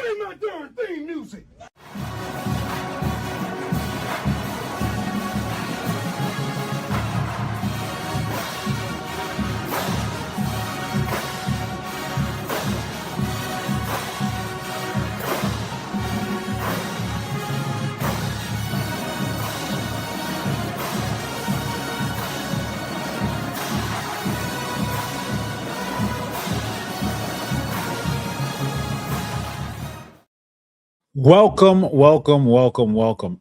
That ain't my darn theme music. Welcome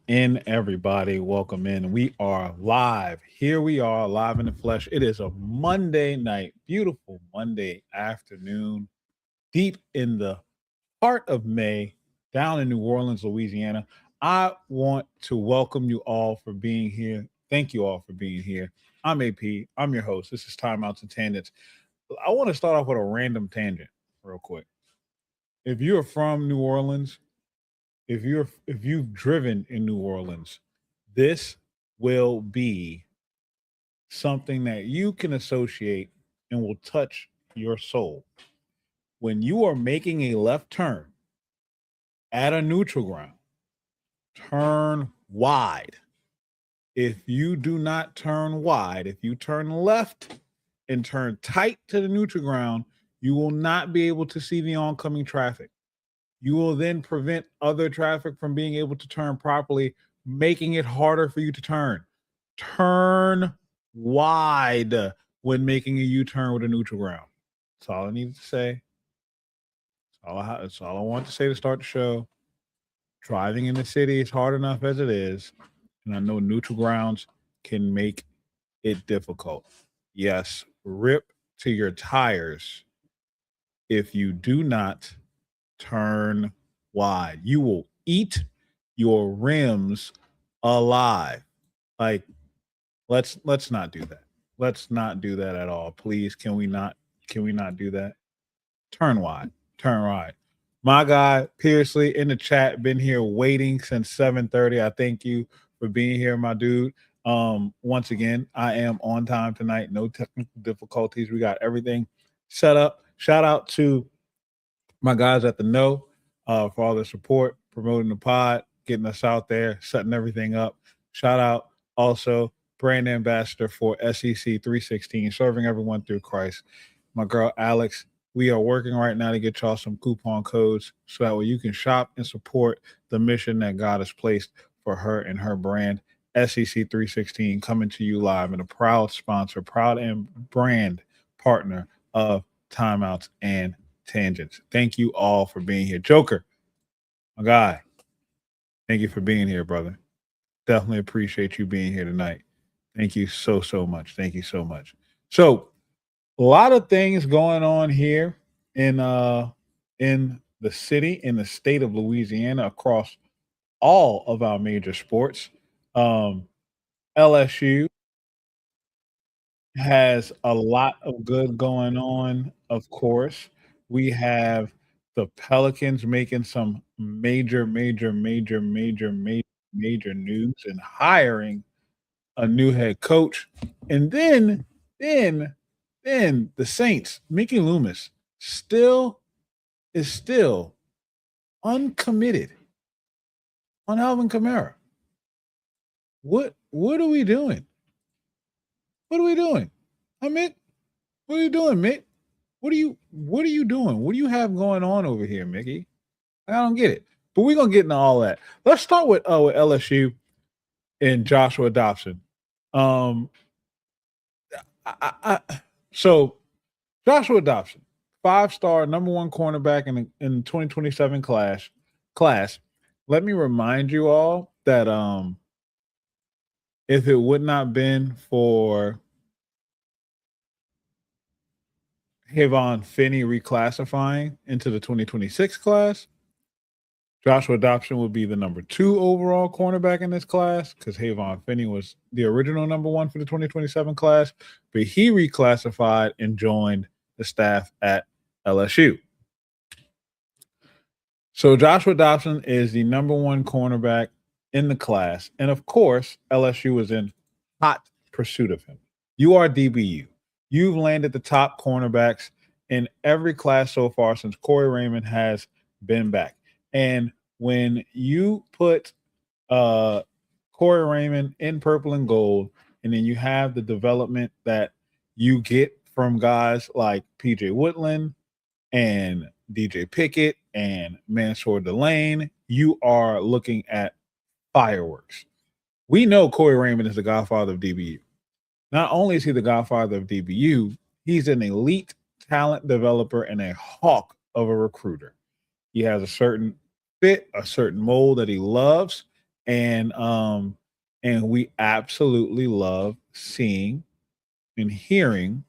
in, everybody. Welcome in. We are live. Here we are, live in the flesh. It is a Monday night, beautiful Monday afternoon, deep in the heart of May, down in New Orleans, Louisiana. I want to welcome you all for being here. Thank you all for being here. I'm AP. I'm your host. This is Timeouts and Tangents. I want to start off with a random tangent, real quick. If you're from New Orleans, if you've driven in New Orleans, this will be something that you can associate and will touch your soul. When you are making a left turn at a neutral ground, turn wide. If you do not turn wide, if you turn left and turn tight to the neutral ground, you will not be able to see the oncoming traffic. You will then prevent other traffic from being able to turn properly, making it harder for you to turn. Turn wide when making a U-turn with a neutral ground. That's all I needed to say. That's all I want to say to start the show. Driving in the city is hard enough as it is, and I know neutral grounds can make it difficult. Yes, rip to your tires if you do not turn wide. You will eat your rims alive. Like, let's not do that. Let's not do that at all. Please, can we not do that? Turn wide. Turn wide. My guy, Piersley, in the chat, been here waiting since 7:30. I thank you for being here, my dude. Once again, I am on time tonight. No technical difficulties. We got everything set up. Shout out to my guys at the Know for all the support, promoting the pod, getting us out there, setting everything up. Shout out also brand ambassador for SEC 316, serving everyone through Christ. My girl Alex, we are working right now to get y'all some coupon codes so that way you can shop and support the mission that God has placed for her and her brand. SEC 316 coming to you live and a proud sponsor, proud and brand partner of Timeouts and Tangents. Thank you all for being here. Joker, my guy, thank you for being here, brother. Definitely appreciate you being here tonight. Thank you so much. Thank you so much. So, a lot of things going on here in the city, in the state of Louisiana, across all of our major sports. LSU has a lot of good going on, of course. We have the Pelicans making some major news and hiring a new head coach. And then the Saints, Mickey Loomis, is still uncommitted on Alvin Kamara. What are we doing? What are we doing? Mick, what are you doing, Mick? What are you doing? What do you have going on over here, Mickey? I don't get it. But we're gonna get into all that. Let's start with LSU and Joshua Dobson. So Joshua Dobson, 5-star, number one cornerback in the 2027 class. Let me remind you all that if it would not been for Havon Finney reclassifying into the 2026 class, Joshua Dobson would be the number 2 overall cornerback in this class because Havon Finney was the original number 1 for the 2027 class, but he reclassified and joined the staff at LSU. So Joshua Dobson is the number 1 cornerback in the class. And of course, LSU was in hot pursuit of him. You are DBU. You've landed the top cornerbacks in every class so far since Corey Raymond has been back. And when you put uh Corey Raymond in purple and gold, and then you have the development that you get from guys like PJ Woodland and DJ Pickett and Mansour Delane, you are looking at fireworks. We know Corey Raymond is the godfather of DBU. Not only is he the godfather of DBU, he's an elite talent developer and a hawk of a recruiter. He has a certain fit, a certain mold that he loves, and we absolutely love seeing and hearing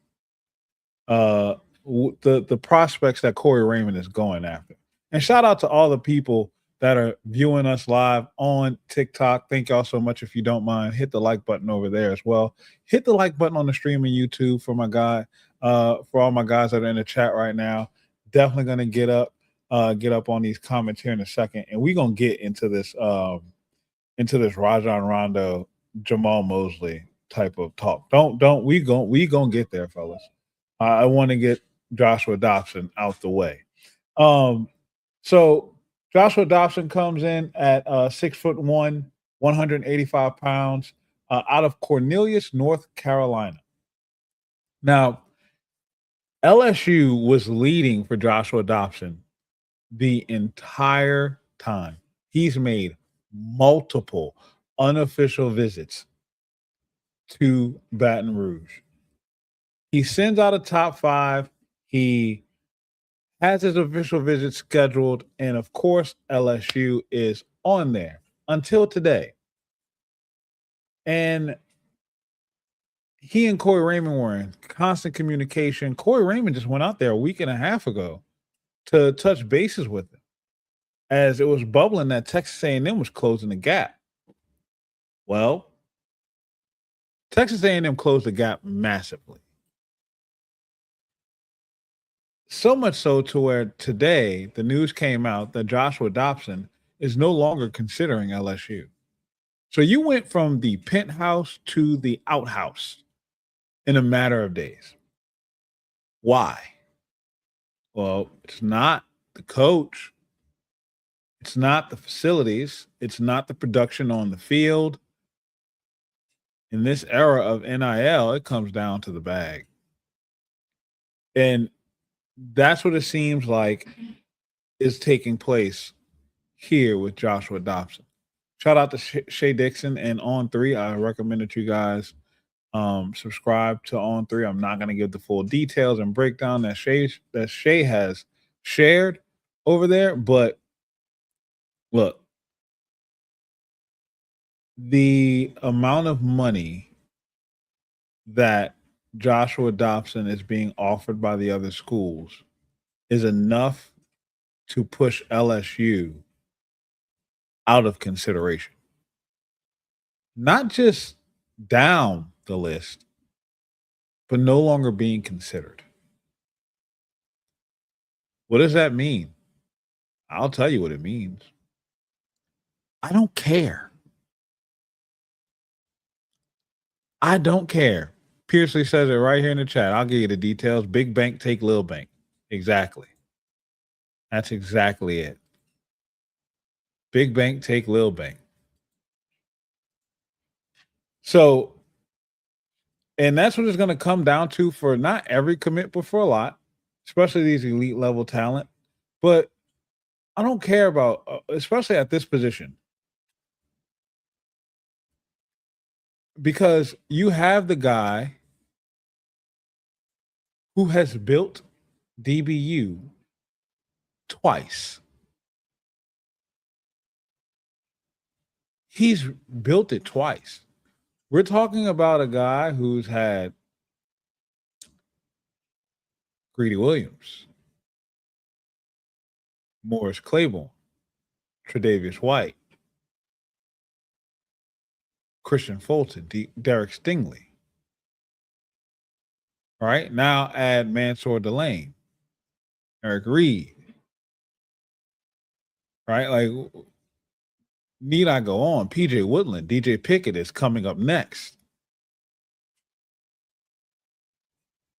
uh the prospects that Corey Raymond is going after. And shout out to all the people that are viewing us live on TikTok. Thank y'all so much. If you don't mind, hit the like button over there as well. Hit the like button on the stream and YouTube for my guy, for all my guys that are in the chat right now. Definitely gonna get up on these comments here in a second, and we're gonna get into this Rajon Rondo, Jamal Mosley type of talk. Don't we gonna get there, fellas. I want to get Joshua Dobson out the way. So Joshua Dobson comes in at 6'1", 185 pounds, out of Cornelius, North Carolina. Now, LSU was leading for Joshua Dobson the entire time. He's made multiple unofficial visits to Baton Rouge. He sends out a top five. He has his official visit scheduled, and of course, LSU is on there until today. And he and Corey Raymond were in constant communication. Corey Raymond just went out there a week and a half ago to touch bases with him, as it was bubbling that Texas A&M was closing the gap. Well, Texas A&M closed the gap massively. So much so to where today the news came out that Joshua Dobson is no longer considering LSU. So you went from the penthouse to the outhouse in a matter of days. Why? Well, it's not the coach. It's not the facilities. It's not the production on the field. In this era of NIL, it comes down to the bag. And that's what it seems like is taking place here with Joshua Dobson. Shout out to Shay Dixon and On Three. I recommend that you guys subscribe to On Three. I'm not going to give the full details and breakdown that Shay has shared over there, but look, the amount of money that Joshua Dobson is being offered by the other schools is enough to push LSU out of consideration. Not just down the list, but no longer being considered. What does that mean? I'll tell you what it means. I don't care. I don't care. Pearsley says it right here in the chat. I'll give you the details. Big bank take little bank. Exactly. That's exactly it. Big bank take little bank. So, and that's what it's going to come down to for not every commit, but for a lot, especially these elite level talent. But I don't care about, especially at this position, because you have the guy who has built DBU twice. He's built it twice. We're talking about a guy who's had Greedy Williams, Morris Claiborne, Tre'Davious White, Christian Fulton, Derek Stingley. All right, now add Mansour Delane, Eric Reed. Right, like, need I go on? PJ Woodland, DJ Pickett is coming up next.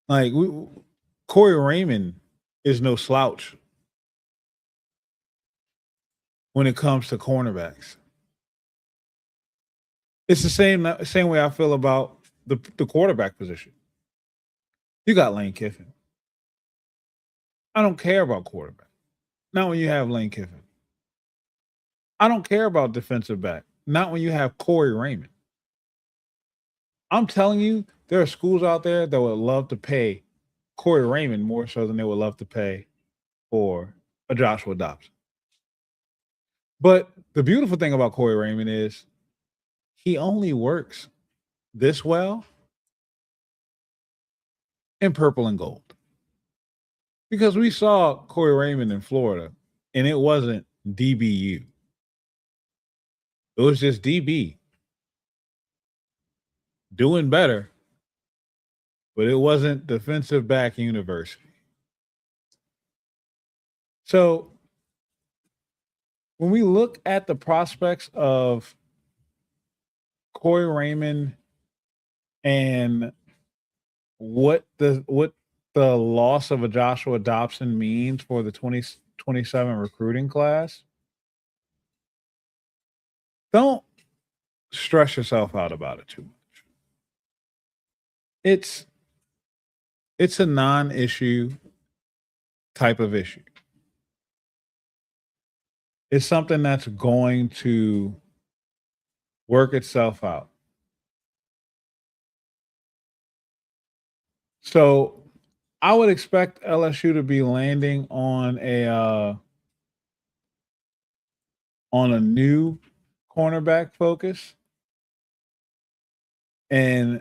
Like, Corey Raymond is no slouch. when it comes to cornerbacks. It's the same way I feel about the quarterback position. You got Lane Kiffin. I don't care about quarterback. Not when you have Lane Kiffin. I don't care about defensive back. Not when you have Corey Raymond. I'm telling you, there are schools out there that would love to pay Corey Raymond more so than they would love to pay for a Joshua Dobson. But the beautiful thing about Corey Raymond is he only works this well in purple and gold. Because we saw Corey Raymond in Florida and it wasn't DBU. It was just DB doing better, but it wasn't defensive back university. So when we look at the prospects of Corey Raymond and what the loss of a Joshua Dobson means for the 2027 recruiting class, don't stress yourself out about it too much. It's a non-issue type of issue. It's something that's going to work itself out. So I would expect LSU to be landing on a new cornerback focus. And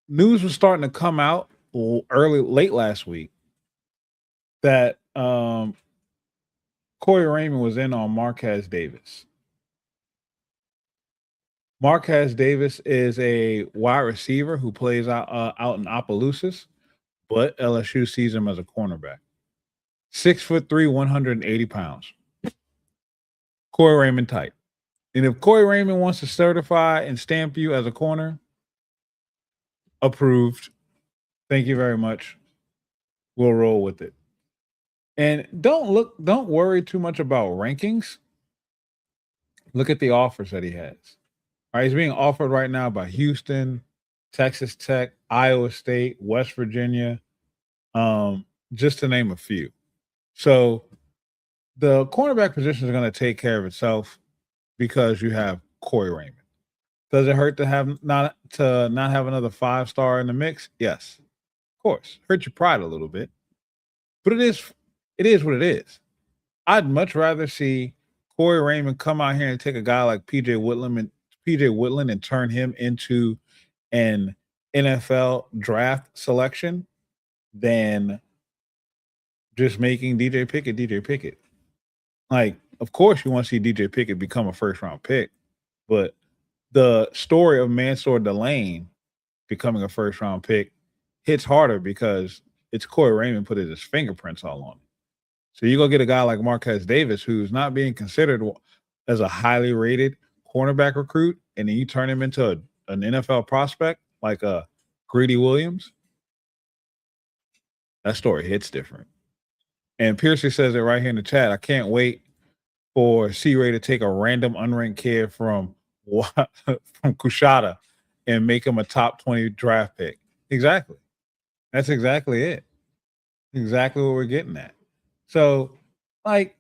news was starting to come out late last week that Corey Raymond was in on Marquez Davis. Marquez Davis is a wide receiver who plays out in Opelousas, but LSU sees him as a cornerback. 6'3", 180 pounds. Corey Raymond type. And if Corey Raymond wants to certify and stamp you as a corner, approved. Thank you very much. We'll roll with it. And don't worry too much about rankings. Look at the offers that he has. All right, he's being offered right now by Houston, Texas Tech, Iowa State, West Virginia, just to name a few. So the cornerback position is going to take care of itself because you have Corey Raymond. Does it hurt to not have another 5-star in the mix? Yes, of course. Hurt your pride a little bit, but it is what it is. I'd much rather see Corey Raymond come out here and take a guy like PJ Woodland and turn him into an NFL draft selection than just making DJ Pickett. Like, of course you want to see DJ Pickett become a first-round pick, but the story of Mansour Delane becoming a first-round pick hits harder because it's Corey Raymond put his fingerprints all on it. So you go get a guy like Marquez Davis, who's not being considered as a highly rated cornerback recruit, and then you turn him into an NFL prospect like a Greedy Williams. That story hits different. And Piercy says it right here in the chat. I can't wait for C-Ray to take a random unranked kid from Kushada and make him a top 20 draft pick. Exactly. That's exactly it. Exactly what we're getting at. So, like,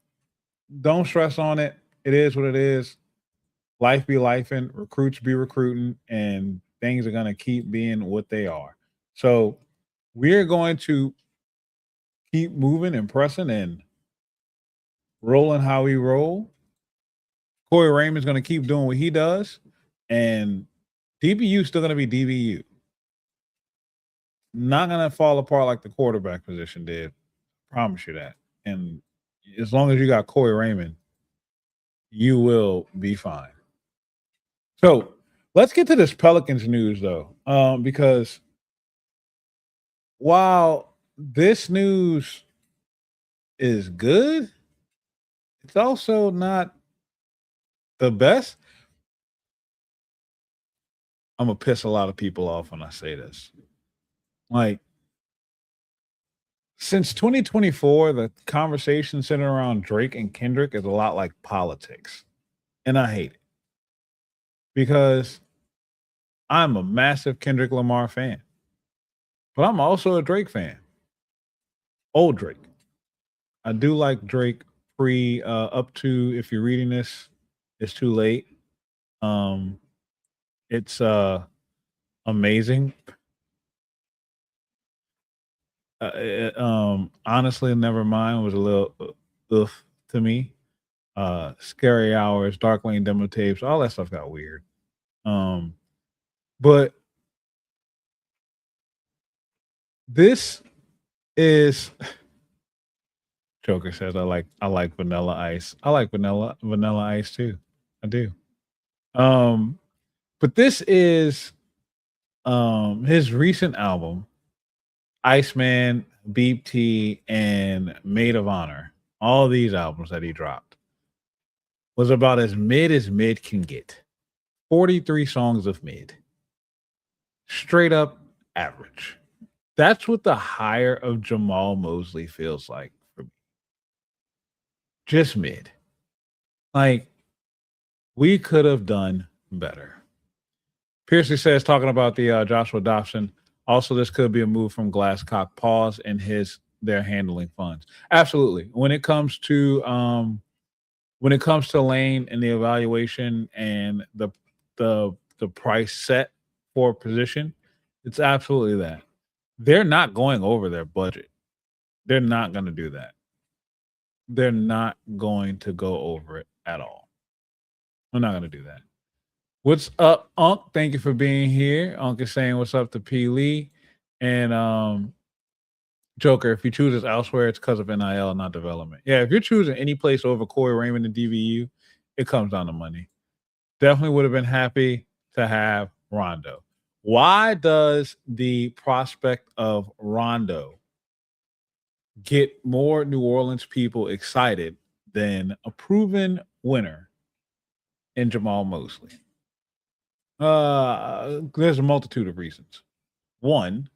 don't stress on it. It is what it is. Life be lifing, recruits be recruiting, and things are going to keep being what they are. So we're going to keep moving and pressing and rolling how we roll. Corey Raymond's going to keep doing what he does, and DBU is still going to be DBU. Not going to fall apart like the quarterback position did. Promise you that. And as long as you got Corey Raymond, you will be fine. So let's get to this Pelicans news, though, because while this news is good, it's also not the best. I'm going to piss a lot of people off when I say this. Like, Since 2024, the conversation centered around Drake and Kendrick is a lot like politics. And I hate it because I'm a massive Kendrick Lamar fan, but I'm also a Drake fan. Old Drake. I do like Drake pre up to, if you're reading this, it's too late. Um it's amazing. Honestly, never mind was a little oof to me. Scary Hours, Dark Lane demo tapes, all that stuff got weird. Um, but this is Joker says I like vanilla ice. I like vanilla ice too. I do. Um, but this is his recent album, Iceman, Beep T, and Maid of Honor. All these albums that he dropped was about as mid can get. 43 songs of mid. Straight up average. That's what the hire of Jamal Mosley feels like for me. Just mid. Like, we could have done better. Piercy says, talking about the Joshua Dobson, also, this could be a move from Glasscock. Pause in their handling funds. Absolutely. When it comes to Lane and the evaluation and the price set for position, it's absolutely that. They're not going over their budget. They're not going to do that. They're not going to go over it at all. We're not going to do that. What's up, Unc? Thank you for being here. Unc is saying what's up to P. Lee. And Joker, if you choose us elsewhere, it's because of NIL, not development. Yeah, if you're choosing any place over Corey Raymond and DVU, it comes down to money. Definitely would have been happy to have Rondo. Why does the prospect of Rondo get more New Orleans people excited than a proven winner in Jamal Mosley? There's a multitude of reasons. One,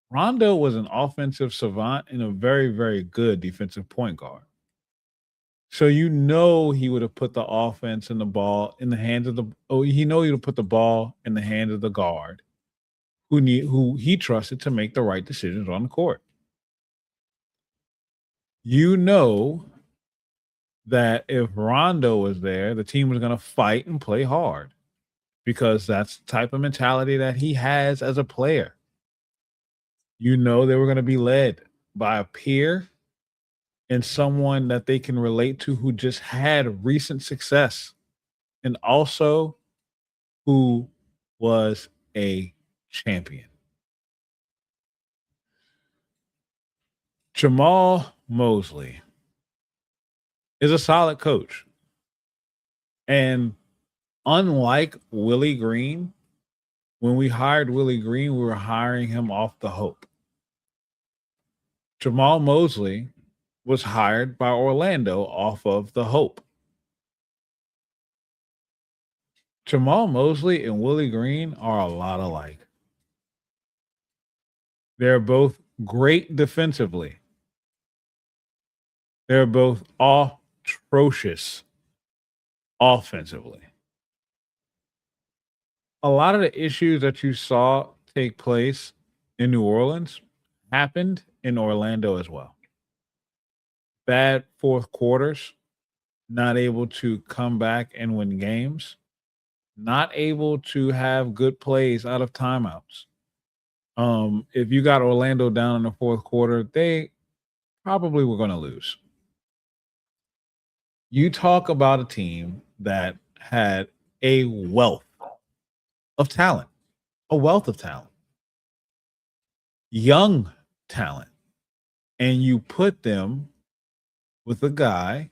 Rondo was an offensive savant and a very, very good defensive point guard. So he would have put the offense and the ball in the hands of he would have put the ball in the hands of the guard who he trusted to make the right decisions on the court. You know that if Rondo was there, the team was going to fight and play hard because that's the type of mentality that he has as a player. You know they were going to be led by a peer and someone that they can relate to who just had recent success and also who was a champion. Jamal Mosley is a solid coach. And unlike Willie Green, when we hired Willie Green, we were hiring him off the hope. Jamal Mosley was hired by Orlando off of the hope. Jamal Mosley and Willie Green are a lot alike. They're both great defensively. They're both atrocious offensively. A lot of the issues that you saw take place in New Orleans happened in Orlando as well. Bad fourth quarters, not able to come back and win games, not able to have good plays out of timeouts. If you got Orlando down in the fourth quarter, they probably were going to lose. You talk about a team that had a wealth of talent, young talent, and you put them with a guy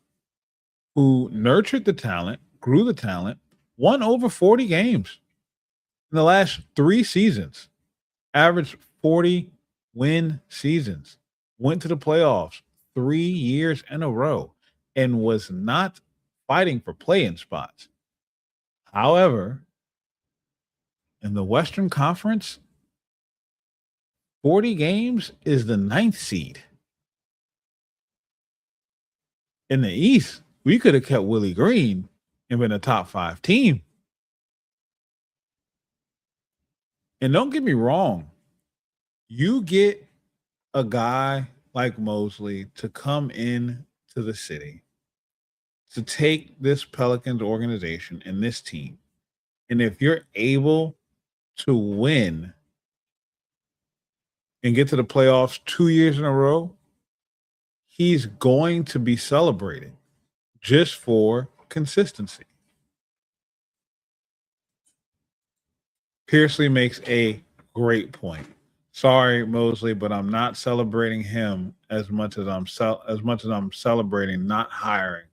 who nurtured the talent, grew the talent, won over 40 games in the last 3 seasons, averaged 40 win seasons, went to the playoffs 3 years in a row, and was not fighting for play-in spots. However, in the Western Conference, 40 games is the 9th seed. In the East, we could have kept Willie Green and been a top 5 team. And don't get me wrong, you get a guy like Mosley to come in to the city to take this Pelicans organization and this team. And if you're able to win and get to the playoffs 2 years in a row, he's going to be celebrated just for consistency. Piersley makes a great point. Sorry, Mosley, but I'm not celebrating him as much as I'm celebrating not hiring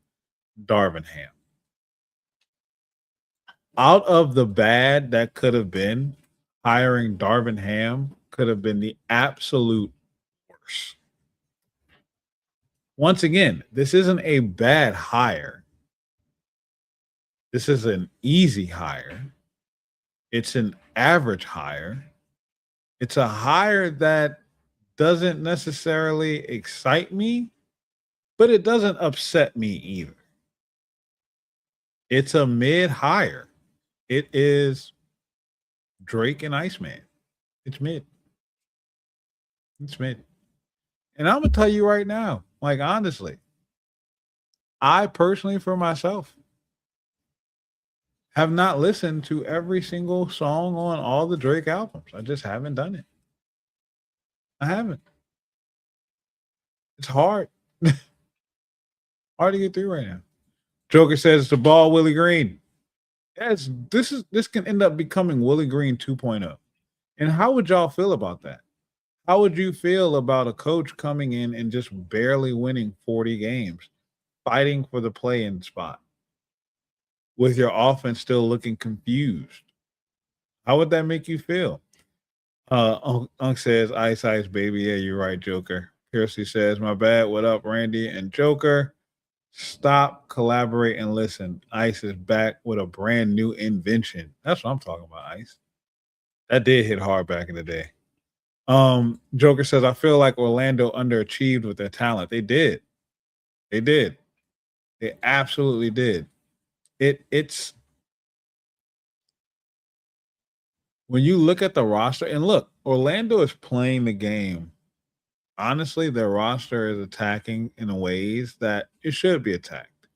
Darvin Ham. Out of the bad that could have been, hiring Darvin Ham could have been the absolute worst. Once again, this isn't a bad hire. This is an easy hire. It's an average hire. It's a hire that doesn't necessarily excite me, but it doesn't upset me either. It's a mid hire. It is Drake and Iceman. It's mid. It's mid. And I'm gonna tell you right now, like honestly, I personally for myself have not listened to every single song on all the Drake albums. I just haven't done it. I haven't. It's hard. Hard to get through right now. Joker says it's the ball, Willie Green. Yes, this can end up becoming Willie Green 2.0. And how would y'all feel about that? How would you feel about a coach coming in and just barely winning 40 games, fighting for the play-in spot, with your offense still looking confused? How would that make you feel? Unk says, Ice Ice, baby. Yeah, you're right, Joker. Piercy says, my bad. What up, Randy and Joker? Stop, collaborate, and listen. Ice is back with a brand new invention. That's what I'm talking about, Ice. That did hit hard back in the day. Joker says, I feel like Orlando underachieved with their talent. They did. They did. They absolutely did. It's when you look at the roster, and look, Orlando is playing the game. Honestly, their roster is attacking in ways that it should be attacked.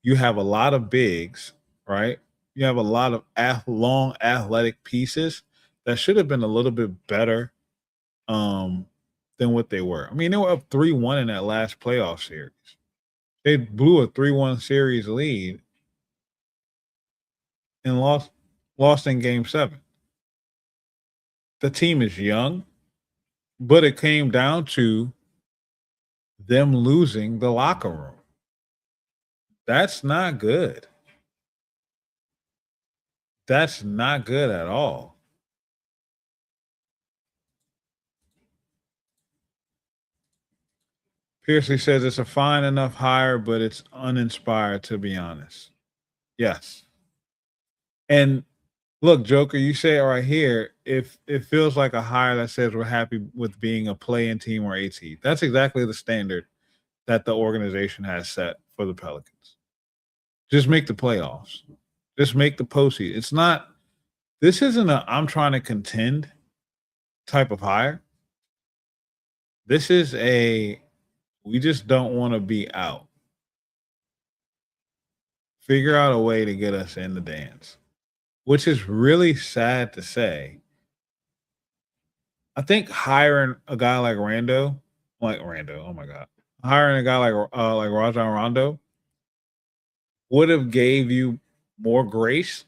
You have a lot of bigs, right? You have a lot of long athletic pieces that should have been a little bit better than what they were. I mean, they were up 3-1 in that last playoff series. They blew a 3-1 series lead and lost in game 7. The team is young, but it came down to them losing the locker room. That's not good. That's not good at all. Piercy says it's a fine enough hire, but it's uninspired, to be honest. Yes. And look, Joker, you say it right here. If it feels like a hire that says we're happy with being a play-in team or AT, that's exactly the standard that the organization has set for the Pelicans. Just make the playoffs. Just make the postseason. It's not. This isn't a I'm trying to contend type of hire. This is a we just don't want to be out. Figure out a way to get us in the dance, which is really sad to say. I think hiring a guy like Rando, oh my God, hiring a guy like Rajon Rondo would have gave you more grace,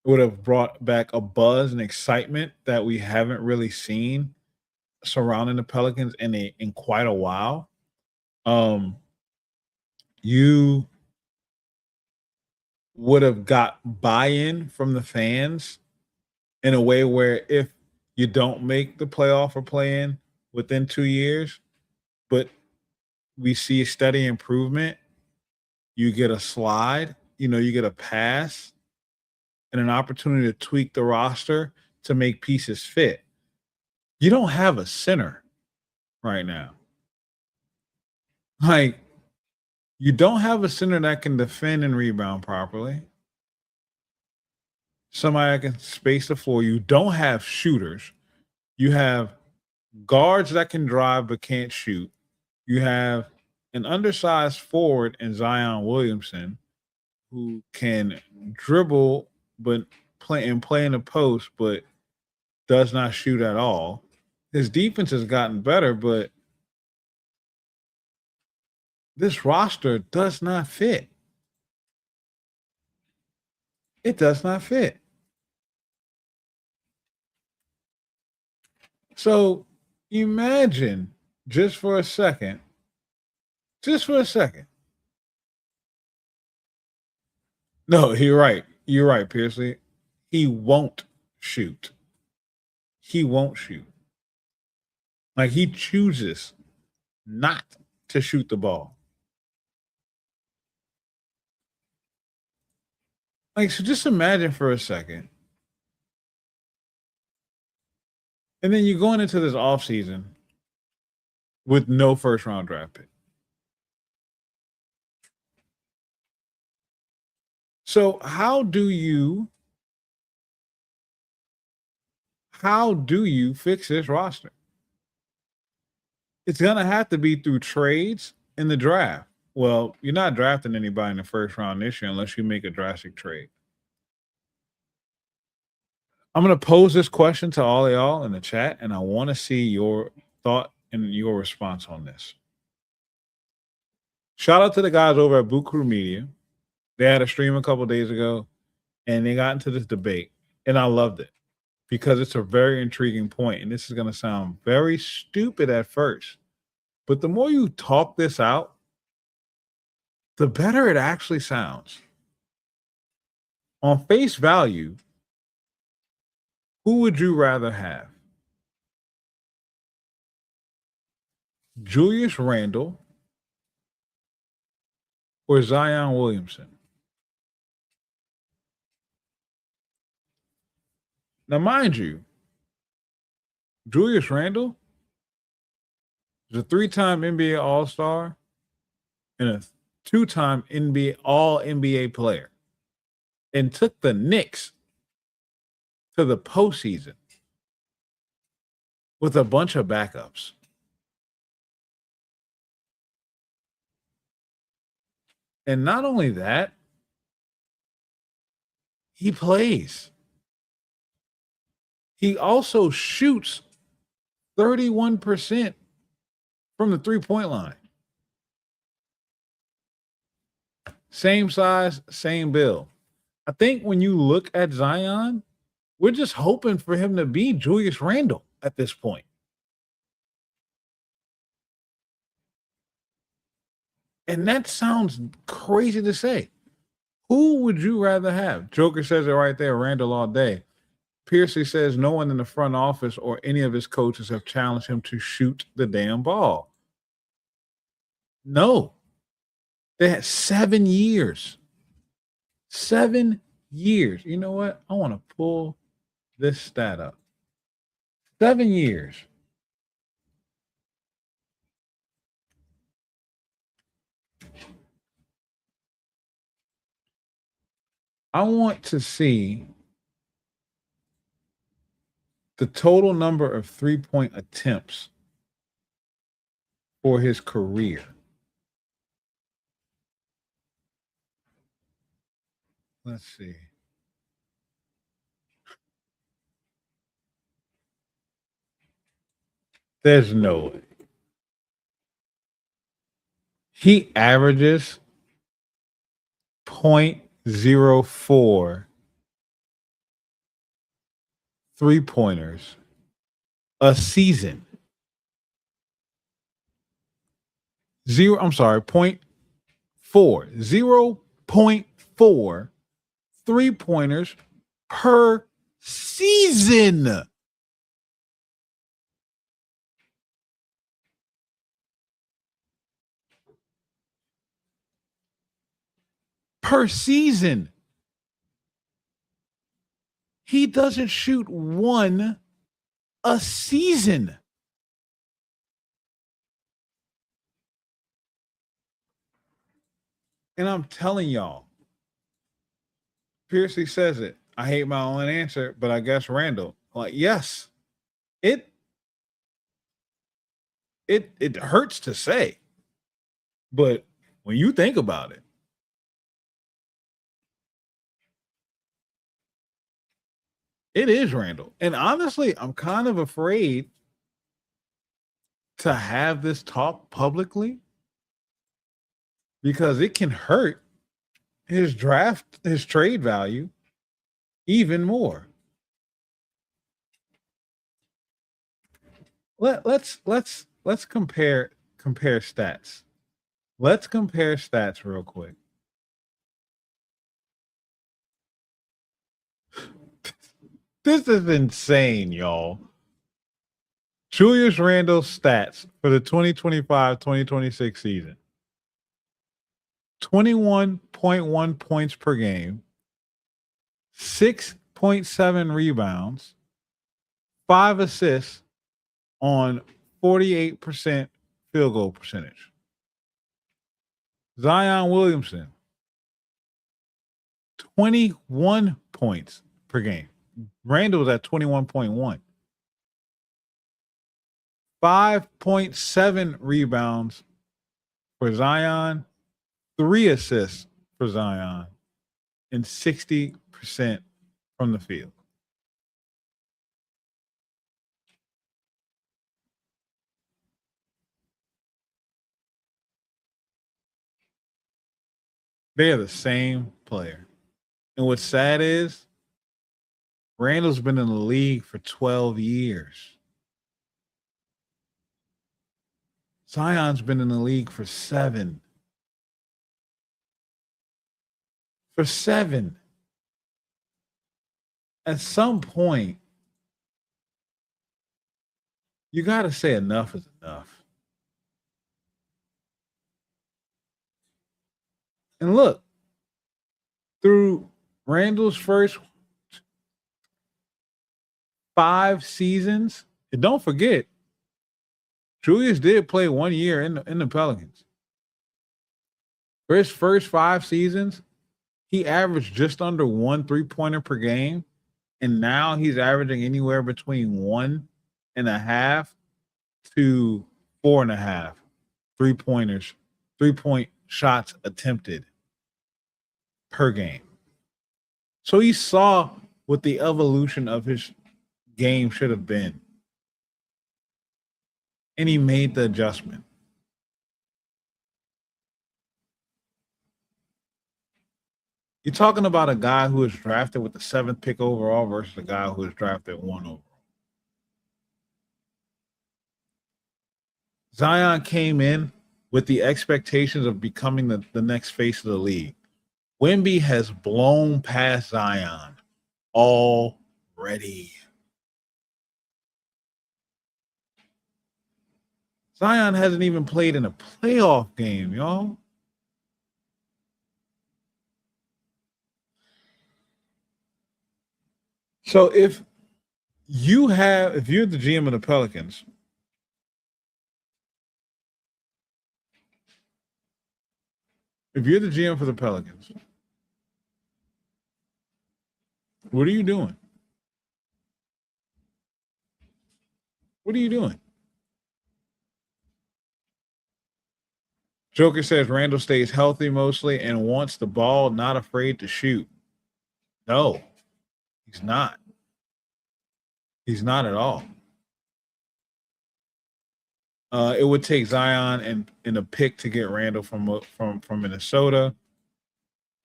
would have brought back a buzz and excitement that we haven't really seen surrounding the Pelicans in quite a while. You would have got buy-in from the fans in a way where if you don't make the playoff or play-in within 2 years, but we see a steady improvement, you get a slide, you get a pass and an opportunity to tweak the roster to make pieces fit. You don't have a center right now. Like, You don't have a center that can defend and rebound properly. Somebody that can space the floor. You don't have shooters. You have guards that can drive but can't shoot. You have an undersized forward in Zion Williamson who can dribble but play in the post but does not shoot at all. His defense has gotten better, but this roster does not fit. It does not fit. So imagine just for a second, just for a second. No, you're right. You're right, Piercy. He won't shoot. He won't shoot. Like he chooses not to shoot the ball. Like, so just imagine for a second. And then you're going into this offseason with no first round draft pick. So how do you fix this roster? It's gonna have to be through trades in the draft. Well, you're not drafting anybody in the first round this year unless you make a drastic trade. I'm gonna pose this question to all of y'all in the chat, and I want to see your thought and your response on this. Shout out to the guys over at Boot Crew Media. They had a stream a couple days ago, and they got into this debate, and I loved it because it's a very intriguing point, and this is going to sound very stupid at first, but the more you talk this out, the better it actually sounds. On face value, who would you rather have? Julius Randle or Zion Williamson? Now, mind you, Julius Randle is a 3-time NBA All-Star and a 2-time NBA All-NBA player and took the Knicks to the postseason with a bunch of backups. And not only that, he plays. He also shoots 31% from the three-point line. Same size, same build. I think when you look at Zion, we're just hoping for him to be Julius Randle at this point. And that sounds crazy to say. Who would you rather have? Joker says it right there, Randle all day. Piercy says no one in the front office or any of his coaches have challenged him to shoot the damn ball. No. They had 7 years. 7 years. You know what? I want to pull this stat up. 7 years. I want to see the total number of three-point attempts for his career. Let's see. There's no way. He averages 0.04 three-pointers a season. 0.4 three-pointers per season. Per season. He doesn't shoot one a season. And I'm telling y'all, Piercy says it. I hate my own answer, but I guess Randall. Like, yes, it it hurts to say, but when you think about it, it is Randall. And honestly, I'm kind of afraid to have this talk publicly because it can hurt his trade value even more. Let's compare stats. Let's compare stats real quick. This is insane, y'all. Julius Randle's stats for the 2025-2026 season. 21.1 points per game, 6.7 rebounds, 5 assists on 48% field goal percentage. Zion Williamson, 21 points per game. Randall was at 21.1. 5.7 rebounds for Zion, 3 assists for Zion, and 60% from the field. They are the same player. And what's sad is Randall's been in the league for 12 years. Zion's been in the league for 7. For 7. At some point, you got to say enough is enough. And look, through Randall's first 5 seasons, and don't forget, Julius did play 1 year in the Pelicans. For his first 5 seasons, he averaged just under 1 3-pointer per game. And now he's averaging anywhere between 1.5 to 4.5 3-pointers, 3-point shots attempted per game. So he saw what the evolution of his game should have been. And he made the adjustment. You're talking about a guy who was drafted with the 7th pick overall versus a guy who was drafted 1 overall. Zion came in with the expectations of becoming the next face of the league. Wemby has blown past Zion already. Zion hasn't even played in a playoff game, y'all. So if you're the GM of the Pelicans, if you're the GM for the Pelicans, what are you doing? What are you doing? Joker says Randall stays healthy mostly and wants the ball, not afraid to shoot. No, he's not. He's not at all. It would take Zion and a pick to get Randall from Minnesota.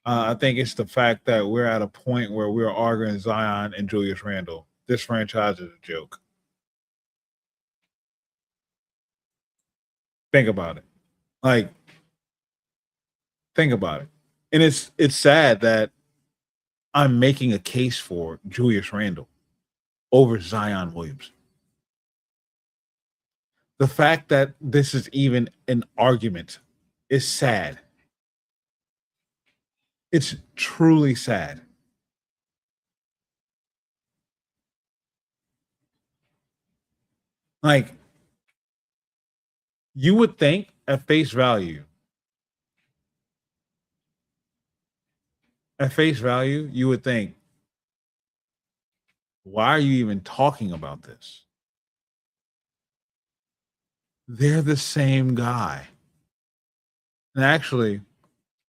I think it's the fact that we're at a point where we're arguing Zion and Julius Randle. This franchise is a joke. Think about it. Like, think about it. And it's sad that I'm making a case for Julius Randle over Zion Williamson. The fact that this is even an argument is sad. It's truly sad. Like, you would think at face value, At face value, you would think, why are you even talking about this? They're the same guy. And actually,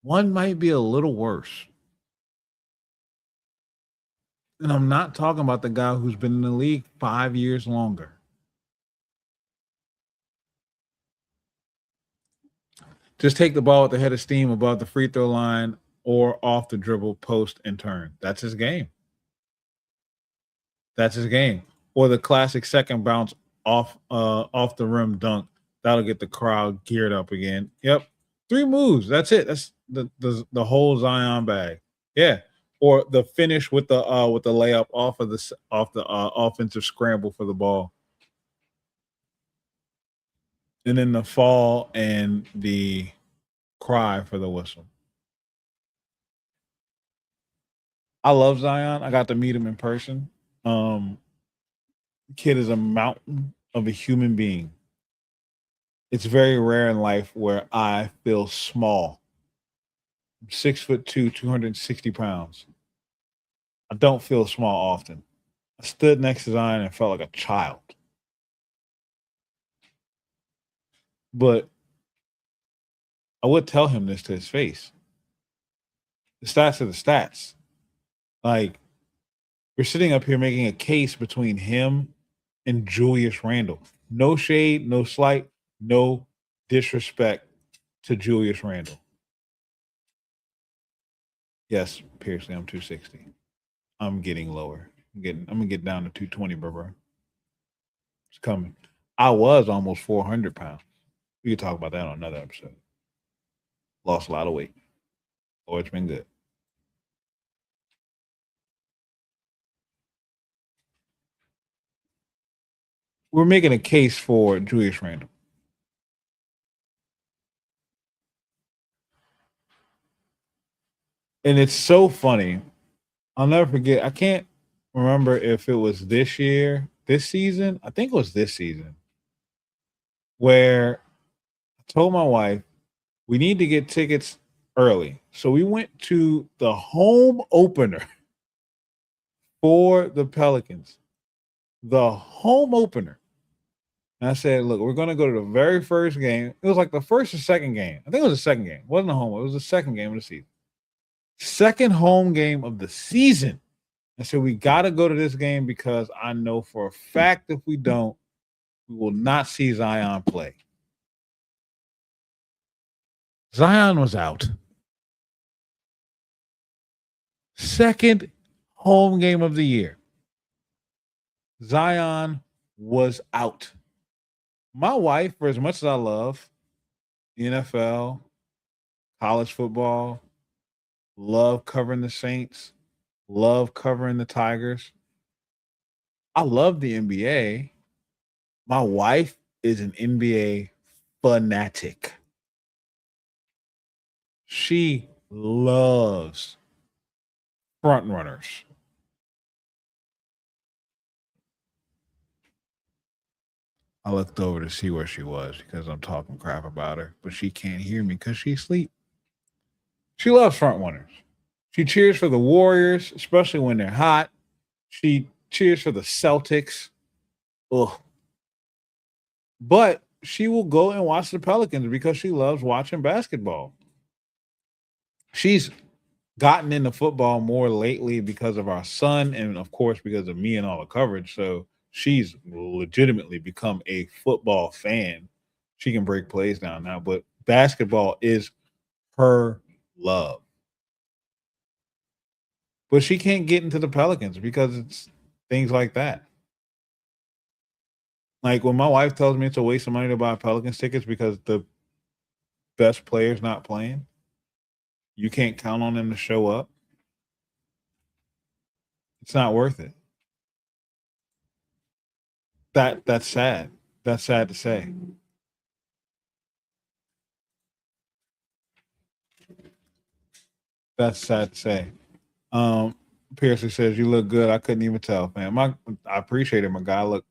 one might be a little worse. And I'm not talking about the guy who's been in the league 5 years longer. Just take the ball with the head of steam above the free throw line or off the dribble, post, and turn. That's his game. That's his game. Or the classic second bounce off the rim dunk. That'll get the crowd geared up again. Yep. 3 moves. That's it. That's the whole Zion bag. Yeah. Or the finish with the layup off the offensive scramble for the ball. And then the fall and the cry for the whistle. I love Zion. I got to meet him in person. Kid is a mountain of a human being. It's very rare in life where I feel small. I'm 6'2", 260 pounds. I don't feel small often. I stood next to Zion and felt like a child. But I would tell him this to his face. The stats are the stats. Like, we're sitting up here making a case between him and Julius Randle. No shade, no slight, no disrespect to Julius Randle. Yes, Piercy, I'm 260. I'm getting lower. I'm gonna get down to 220, bro. It's coming. I was almost 400 pounds. We could talk about that on another episode. Lost a lot of weight. Oh, it's been good. We're making a case for Julius Randle. And it's so funny. I'll never forget. I can't remember if it was this season. I think it was this season, where I told my wife we need to get tickets early. So we went to the home opener for the Pelicans. The home opener. And I said, look, we're going to go to the very first game. It was like the first or second game. I think it was the second game. It wasn't the home. It was the second game of the season. Second home game of the season. I said, we got to go to this game because I know for a fact if we don't, we will not see Zion play. Zion was out. Second home game of the year. Zion was out. My wife, for as much as I love NFL, college football, love covering the Saints, love covering the Tigers, I love the NBA. My wife is an NBA fanatic. She loves front runners. I looked over to see where she was because I'm talking crap about her, but she can't hear me because she's asleep. She loves front runners. She cheers for the Warriors, especially when they're hot. She cheers for the Celtics. Ugh. But she will go and watch the Pelicans because she loves watching basketball. She's gotten into football more lately because of our son and, of course, because of me and all the coverage. So she's legitimately become a football fan. She can break plays down now, but basketball is her love. But she can't get into the Pelicans because it's things like that. Like when my wife tells me it's a waste of money to buy Pelicans tickets because the best player's not playing, you can't count on them to show up. It's not worth it. That's sad. That's sad to say. That's sad to say. Um, Piercy says you look good. I couldn't even tell, man. I appreciate it, my guy. Look,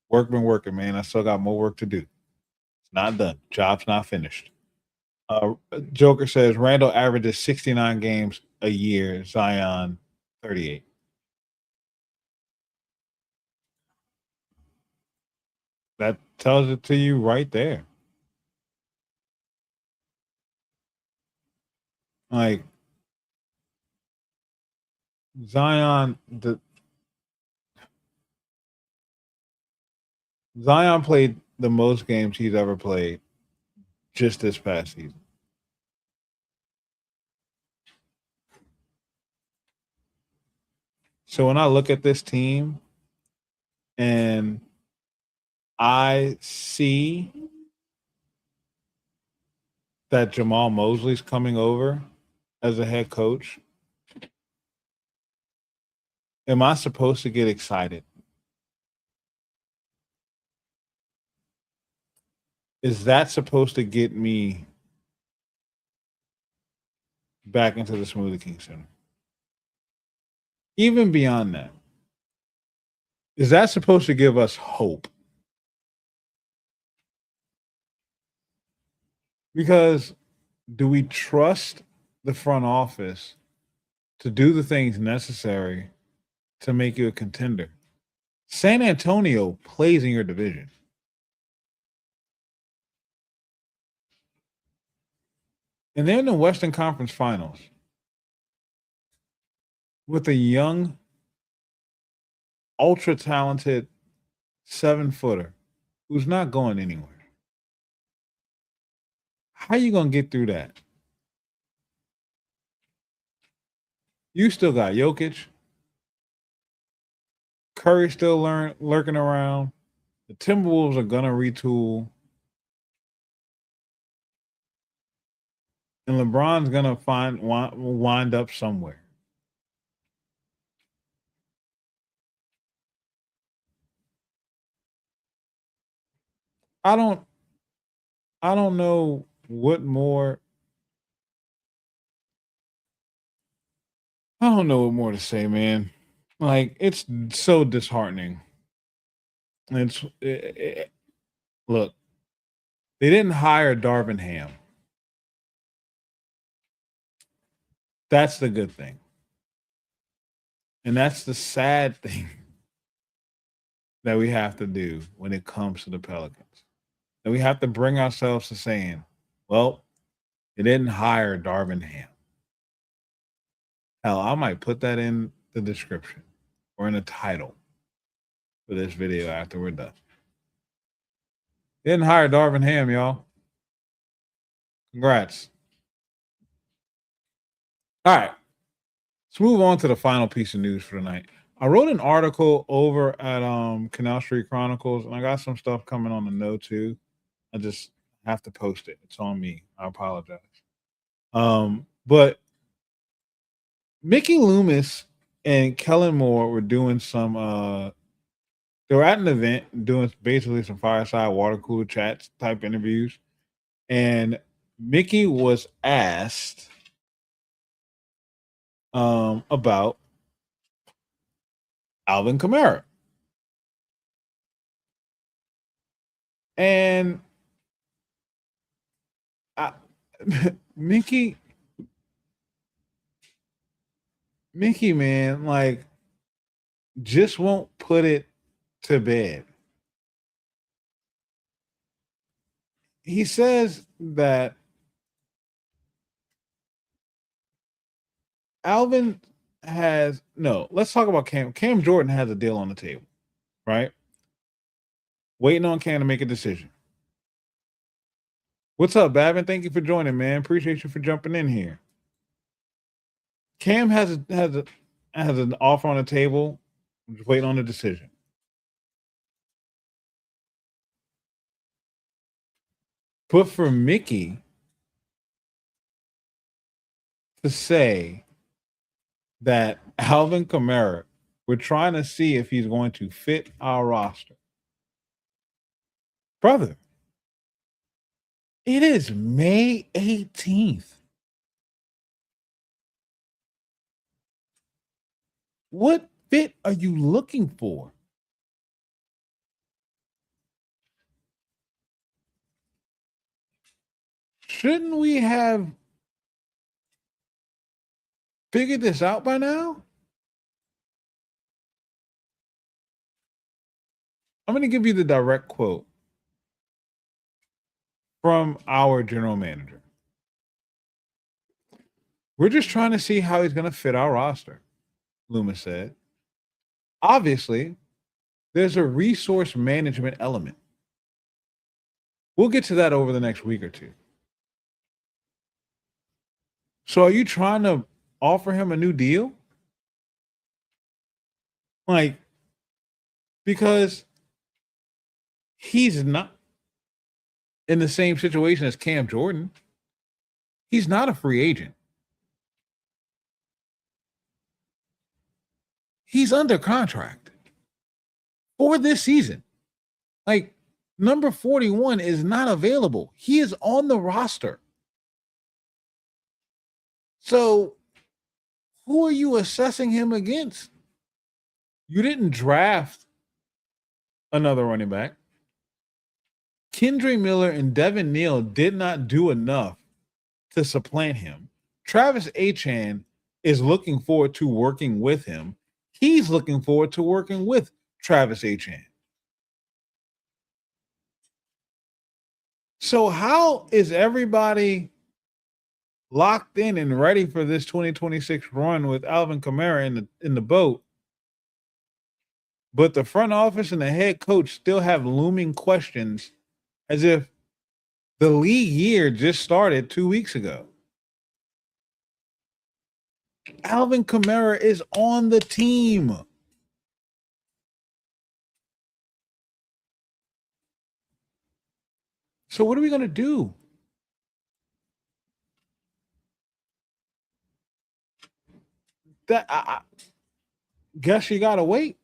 work been working, man. I still got more work to do. It's not done. Job's not finished. Joker says Randall averages 69 games a year, Zion 38. That tells it to you right there. Like Zion played the most games he's ever played just this past season. So when I look at this team and I see that Jamal Mosley's coming over as a head coach, am I supposed to get excited? Is that supposed to get me back into the Smoothie King Center? Even beyond that, is that supposed to give us hope? Because do we trust the front office to do the things necessary to make you a contender? San Antonio plays in your division. And they're in the Western Conference Finals with a young, ultra talented 7-footer who's not going anywhere. How you gonna get through that? You still got Jokic, Curry still lurking around. The Timberwolves are gonna retool, and LeBron's gonna wind up somewhere. I don't I don't know what more. I don't know what more to say, man. Like it's so disheartening. Look, they didn't hire Darvin Ham. That's the good thing. And that's the sad thing that we have to do when it comes to the Pelicans. And we have to bring ourselves to saying, well, they didn't hire Darvin Ham. Hell, I might put that in the description or in the title for this video after we're done. They didn't hire Darvin Ham, y'all. Congrats. All right. Let's move on to the final piece of news for tonight. I wrote an article over at Canal Street Chronicles, and I got some stuff coming on the No too. I just have to post it. It's on me. I apologize. But Mickey Loomis and Kellen Moore were doing some they were at an event doing basically some fireside water cooler chats type interviews. And Mickey was asked about Alvin Kamara. And I, Mickey, man, like, just won't put it to bed. He says that Alvin has no. Let's talk about Cam. Cam Jordan has a deal on the table, right? Waiting on Cam to make a decision. What's up, Bavin? Thank you for joining, man. Appreciate you for jumping in here. Cam has an offer on the table, just waiting on a decision. But for Mickey to say that Alvin Kamara, we're trying to see if he's going to fit our roster. Brother, it is May 18th. What fit are you looking for? Shouldn't we have figured this out by now? I'm going to give you the direct quote from our general manager. We're just trying to see how he's going to fit our roster, Loomis said. Obviously, there's a resource management element. We'll get to that over the next week or two. So, are you trying to offer him a new deal? Like, because he's not in the same situation as Cam Jordan. He's not a free agent. He's under contract for this season. Like, number 41 is not available. He is on the roster. So, who are you assessing him against? You didn't draft another running back. Kendre Miller and Devin Neal did not do enough to supplant him. Travis Achan is looking forward to working with him. He's looking forward to working with Travis Achan. So how is everybody locked in and ready for this 2026 run with Alvin Kamara in the boat, but the front office and the head coach still have looming questions as if the league year just started 2 weeks ago? Alvin Kamara is on the team. So what are we going to do? That I guess you got to wait.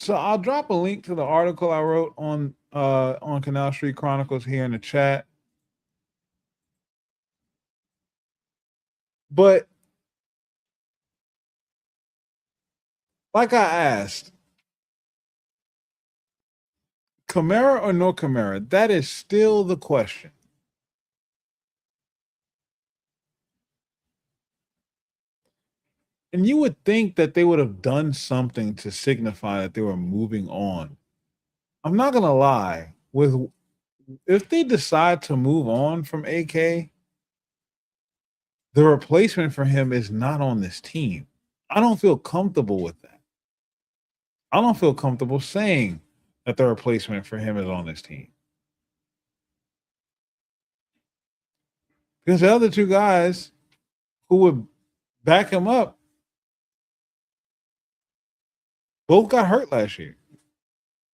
So I'll drop a link to the article I wrote on Canal Street Chronicles here in the chat. But like I asked, Kamara or no Kamara, that is still the question. And you would think that they would have done something to signify that they were moving on. I'm not gonna lie, if they decide to move on from AK, the replacement for him is not on this team. I don't feel comfortable with that. I don't feel comfortable saying that the replacement for him is on this team. Because the other two guys who would back him up both got hurt last year.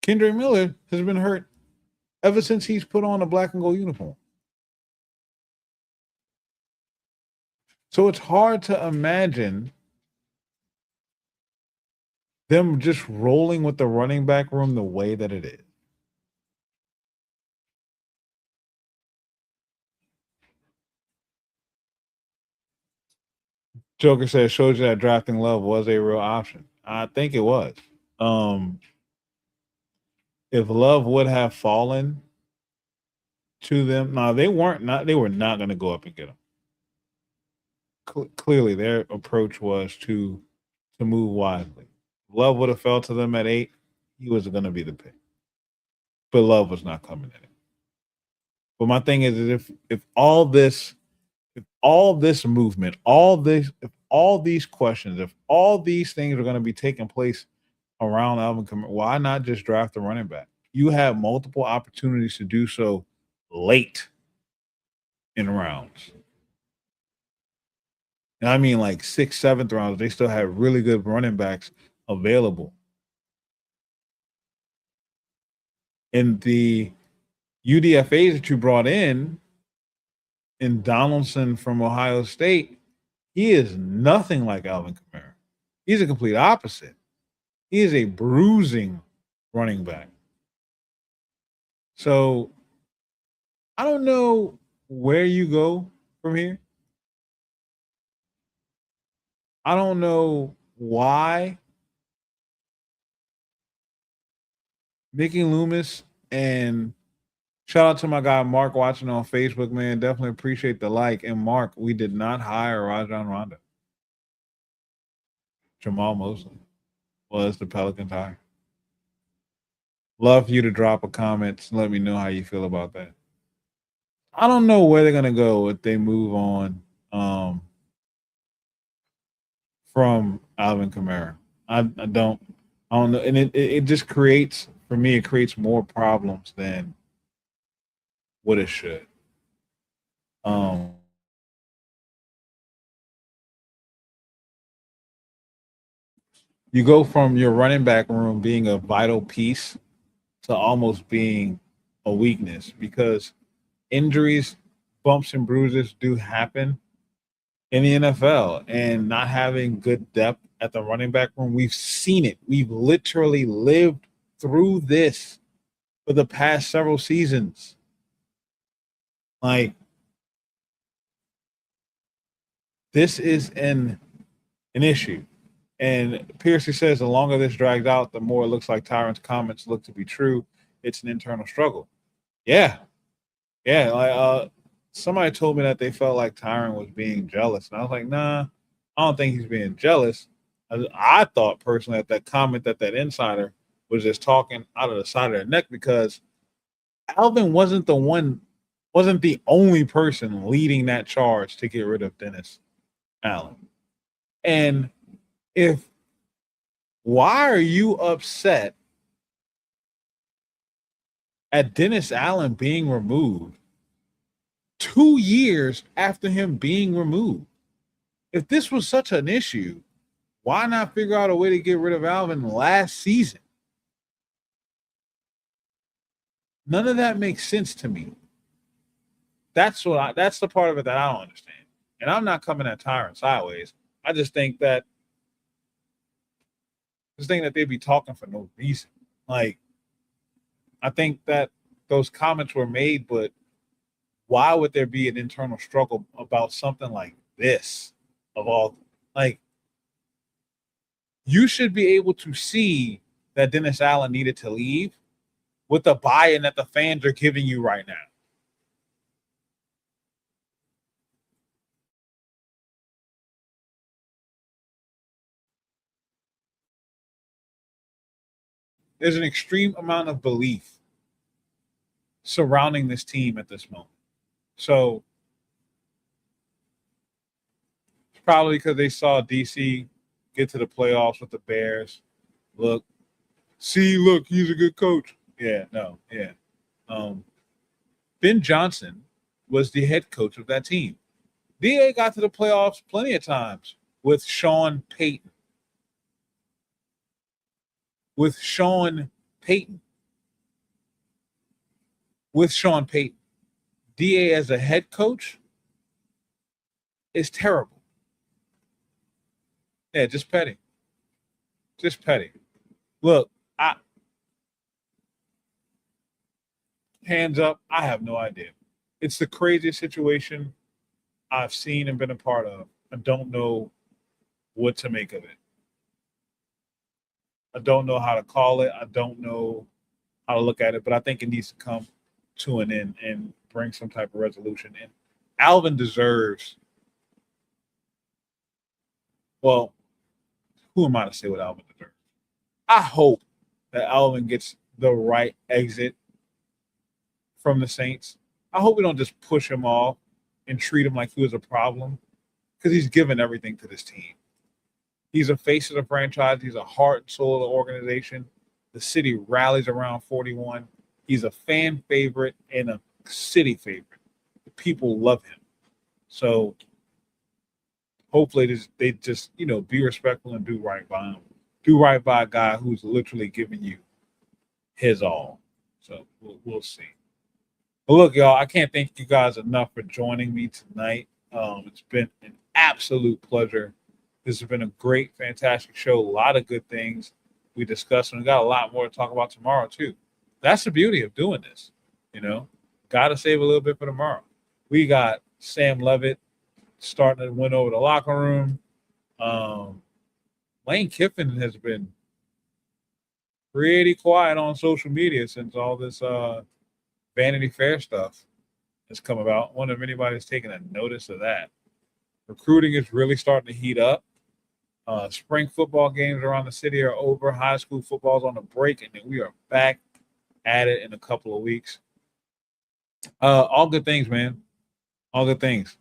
Kendre Miller has been hurt ever since he's put on a black and gold uniform. So it's hard to imagine them just rolling with the running back room the way that it is. Joker says shows you that drafting Love was a real option. I think it was. If Love would have fallen to them, they were not going to go up and get him. Clearly, their approach was to move wisely. Love would have fell to them at 8. He was going to be the pick, but Love was not coming in it. But my thing is, if all this movement, if all these questions, if all these things are going to be taking place around Alvin Kamara, why not just draft a running back? You have multiple opportunities to do so late in rounds. And I mean like 6th, 7th rounds, they still have really good running backs available. And the UDFAs that you brought in Donaldson from Ohio State, he is nothing like Alvin Kamara. He's a complete opposite. He is a bruising running back. So I don't know where you go from here. I don't know why Mickey Loomis and Shout out to my guy Mark watching on Facebook, man. Definitely appreciate the like. And Mark, we did not hire Rajon Rondo. Jamal Mosley was the Pelicans hire. Love for you to drop a comment. Let me know how you feel about that. I don't know where they're gonna go if they move on from Alvin Kamara. I don't know, and it just creates for me. It creates more problems than what it should. Um, you go from your running back room being a vital piece to almost being a weakness because injuries, bumps and bruises do happen in the NFL, and not having good depth at the running back room, we've seen it. We've literally lived through this for the past several seasons. Like this is an issue. And Piercy says the longer this drags out, the more it looks like Tyron's comments look to be true. It's an internal struggle. Yeah. Yeah. Somebody told me that they felt like Tyron was being jealous. And I was like, nah, I don't think he's being jealous. I thought personally that comment that insider was just talking out of the side of their neck because Alvin wasn't the only person leading that charge to get rid of Dennis Allen. And if why are you upset at Dennis Allen being removed 2 years after him being removed? If this was such an issue, why not figure out a way to get rid of Alvin last season? None of that makes sense to me. That's the part of it that I don't understand. And I'm not coming at Tyron sideways. I just think that they'd be talking for no reason. Like, I think that those comments were made, but why would there be an internal struggle about something like this? Of all, like, you should be able to see that Dennis Allen needed to leave with the buy-in that the fans are giving you right now. There's an extreme amount of belief surrounding this team at this moment. So it's probably because they saw DC get to the playoffs with the Bears. Look, he's a good coach. Yeah, no, yeah. Um, Ben Johnson was the head coach of that team. DA got to the playoffs plenty of times with Sean Payton. With Sean Payton. With Sean Payton. DA as a head coach is terrible. Yeah, just petty. Just petty. Look, I hands up, I have no idea. It's the craziest situation I've seen and been a part of. I don't know what to make of it. I don't know how to call it. I don't know how to look at it, but I think it needs to come to an end and bring some type of resolution. And Alvin deserves, well, who am I to say what Alvin deserves? I hope that Alvin gets the right exit from the Saints. I hope we don't just push him off and treat him like he was a problem because he's given everything to this team. He's a face of the franchise. He's a heart and soul of the organization. The city rallies around 41. He's a fan favorite and a city favorite. The people love him. So hopefully they just, be respectful and do right by him. Do right by a guy who's literally giving you his all. So we'll see. But look, y'all, I can't thank you guys enough for joining me tonight. It's been an absolute pleasure. This has been a great, fantastic show. A lot of good things we discussed, and we got a lot more to talk about tomorrow too. That's the beauty of doing this. Got to save a little bit for tomorrow. We got Sam Levitt starting to win over the locker room. Lane Kiffin has been pretty quiet on social media since all this Vanity Fair stuff has come about. I wonder if anybody's taken a notice of that. Recruiting is really starting to heat up. Spring football games around the city are over. High school football's on a break, and then we are back at it in a couple of weeks. All good things, man. All good things.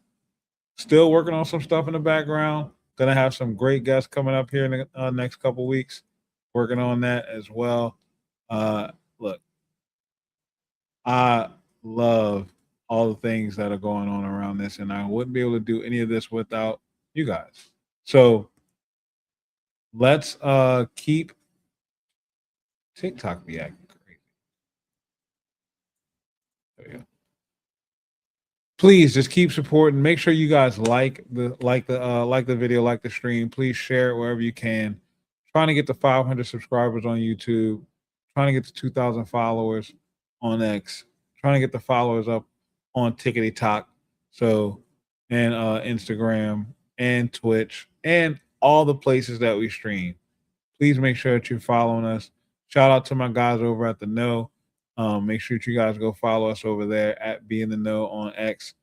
Still working on some stuff in the background. Gonna have some great guests coming up here in the next couple of weeks. Working on that as well. Look, I love all the things that are going on around this, and I wouldn't be able to do any of this without you guys. So let's keep TikTok be acting crazy. There we go. Please just keep supporting. Make sure you guys like the video, like the stream. Please share it wherever you can. Trying to get to 500 subscribers on YouTube. Trying to get to 2,000 followers on X. Trying to get the followers up on Tickety Talk. So and Instagram and Twitch and all the places that we stream. Please make sure that you're following us. Shout out to my guys over at the Know. Make sure that you guys go follow us over there at Be in the Know on X,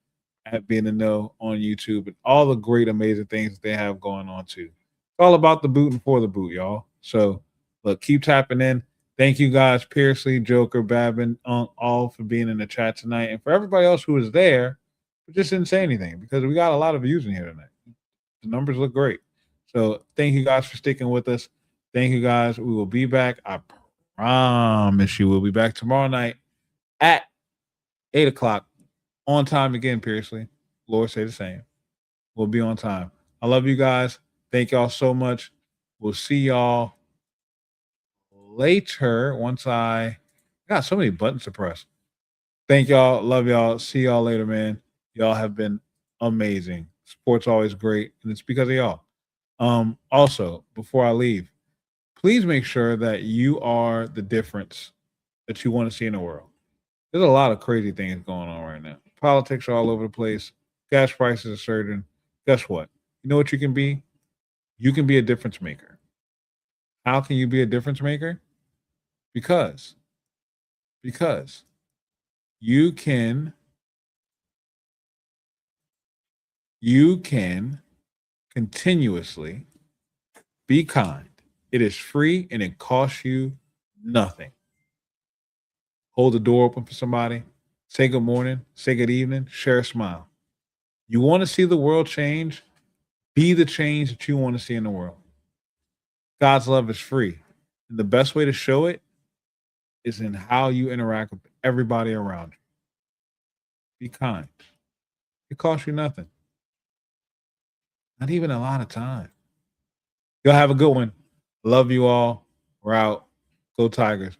at Be in the Know on YouTube, and all the great, amazing things that they have going on too. It's all about the boot and for the boot, y'all. So look, keep tapping in. Thank you guys, Pearsley, Joker, Babin, all for being in the chat tonight, and for everybody else who was there, but just didn't say anything because we got a lot of views in here tonight. The numbers look great. So thank you guys for sticking with us. Thank you guys. We will be back. I promise you we'll be back tomorrow night at 8 o'clock on time again, Pearsley. Lord say the same. We'll be on time. I love you guys. Thank y'all so much. We'll see y'all later once I got so many buttons to press. Thank y'all. Love y'all. See y'all later, man. Y'all have been amazing. Sport's always great, and it's because of y'all. Also, before I leave, please make sure that you are the difference that you want to see in the world. There's a lot of crazy things going on right now. Politics are all over the place. Gas prices are surging. Guess what? You know what you can be? You can be a difference maker. How can you be a difference maker? Because you can continuously be kind. It is free and it costs you nothing. Hold the door open for somebody. Say good morning. Say good evening. Share a smile. You want to see the world change? Be the change that you want to see in the world. God's love is free. And the best way to show it is in how you interact with everybody around you. Be kind. It costs you nothing. Not even a lot of time. Y'all have a good one. Love you all. We're out. Go Tigers.